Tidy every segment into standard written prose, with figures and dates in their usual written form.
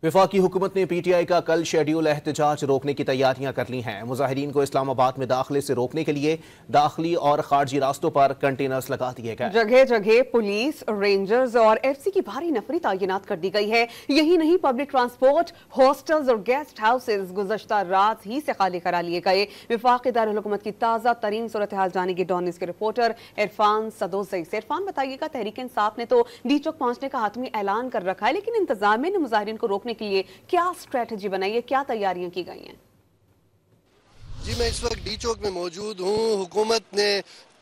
वफाकी हुकूमत ने PTI का कल शेड्यूल एहतजाज रोकने की तैयारियां कर ली हैं। मुजाहिरीन को इस्लामाबाद में दाखिले से रोकने के लिए दाखिली और खारजी रास्तों पर कंटेनर्स लगा दिए गए। जगह जगह पुलिस, रेंजर्स और FC की भारी नफरी तैनात कर दी गई है। यही नहीं, पब्लिक ट्रांसपोर्ट, हॉस्टल्स और गेस्ट हाउसेज गुज़श्ता रात ही से खाली करा लिए गए। वफाकी दारुल हुकूमत की ताज़ा तरीन सूरत हाल जानेंगे डॉन न्यूज़ के रिपोर्टर इरफान सदोज़ई से। इरफान, बताइएगा, तहरीक इंसाफ ने तो डी चौक पहुंचने का हातमी ऐलान कर रखा है, लेकिन इंतजामिया ने मुजाहिरीन को रोकने के लिए क्या स्ट्रेटजी बनाई है, क्या तैयारियां की गई हैं? जी, मैं इस वक्त डी चौक में मौजूद हूँ। हुकूमत ने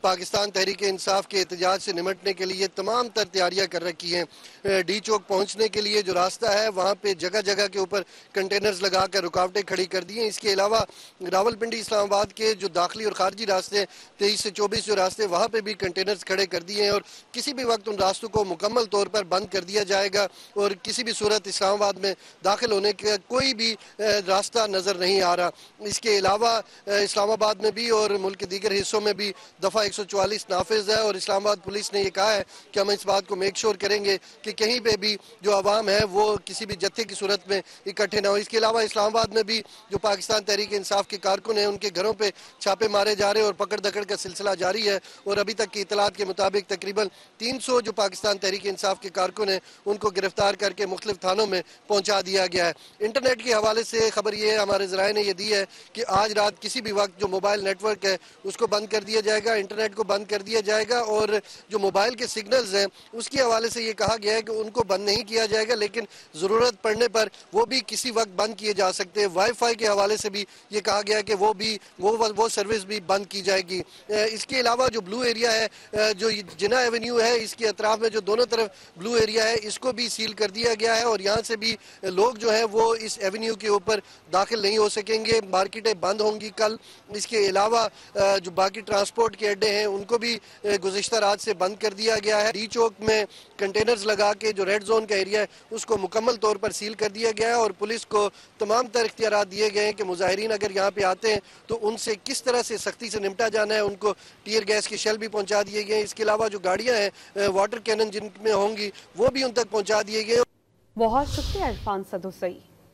पाकिस्तान तहरीक इंसाफ के एहतजाज से निमटने के लिए तमाम तर तैयारियां कर रखी हैं। डी चौक पहुंचने के लिए जो रास्ता है वहां पे जगह जगह के ऊपर कंटेनर्स लगाकर रुकावटें खड़ी कर दी हैं। इसके अलावा रावलपिंडी इस्लामाबाद के जो दाखिली और खारजी रास्ते 23 से 24 जो रास्ते वहां पे भी कंटेनर्स खड़े कर दिए हैं और किसी भी वक्त उन रास्तों को मुकम्मल तौर पर बंद कर दिया जाएगा और किसी भी सूरत इस्लामाबाद में दाखिल होने का कोई भी रास्ता नज़र नहीं आ रहा। इसके अलावा इस्लामाबाद में भी और मुल्क के दीगर हिस्सों में भी दफ़ा 144 नाफिज है और इस्लामाबाद पुलिस ने ये कहा है कि हम इस बात को मेक श्योर करेंगे कि कहीं पे भी जो आवाम है वो किसी भी जत्थे की सूरत में इकट्ठे ना हो। इसके अलावा इस्लामाबाद में भी जो पाकिस्तान तहरीक इंसाफ के कारकुन हैं उनके घरों पे छापे मारे जा रहे हैं और पकड़ दकड़ का सिलसिला जारी है और अभी तक की इतलात के मुताबिक तकरीबन 300 जो पाकिस्तान तहरीक इंसाफ के कारकुन हैं उनको गिरफ्तार करके मुख्तलिफ थानों में पहुंचा दिया गया है। इंटरनेट के हवाले से खबर ये है, हमारे ज़राए ने यह दी है कि आज रात किसी भी वक्त जो मोबाइल नेटवर्क है उसको बंद कर दिया जाएगा, इंटरनेट को बंद कर दिया जाएगा और जो मोबाइल के सिग्नल्स हैं उसके हवाले से ये कहा गया है कि उनको बंद नहीं किया जाएगा, लेकिन ज़रूरत पड़ने पर वो भी किसी वक्त बंद किए जा सकते हैं। वाईफाई के हवाले से भी ये कहा गया है कि वो सर्विस भी बंद की जाएगी। इसके अलावा जो ब्लू एरिया है, जो जिना एवेन्यू है, इसके अतराफ में जो दोनों तरफ ब्लू एरिया है इसको भी सील कर दिया गया है और यहाँ से भी लोग जो है वो इस एवेन्यू के ऊपर दाखिल नहीं हो सकेंगे। मार्केटें बंद होंगी कल। इसके अलावा जो बाकी ट्रांसपोर्ट के अड्डे हैं उनको भी गुज़िश्ता रात से बंद कर दिया गया है। डी चौक में कंटेनर्स लगा के जो रेड जोन का एरिया है उसको मुकम्मल तौर पर सील कर दिया गया है और पुलिस को तमाम तर इख्तियारात दिए गए हैं कि मुजाहिरीन अगर यहाँ पे आते हैं तो उनसे किस तरह से सख्ती से निपटा जाना है। उनको टीयर गैस के शेल भी पहुँचा दिए गए हैं। इसके अलावा जो गाड़ियाँ हैं वाटर कैनन जिनमें होंगी वो भी उन तक पहुँचा दिए गए। बहुत शुक्रिया इरफान सदोज़ई।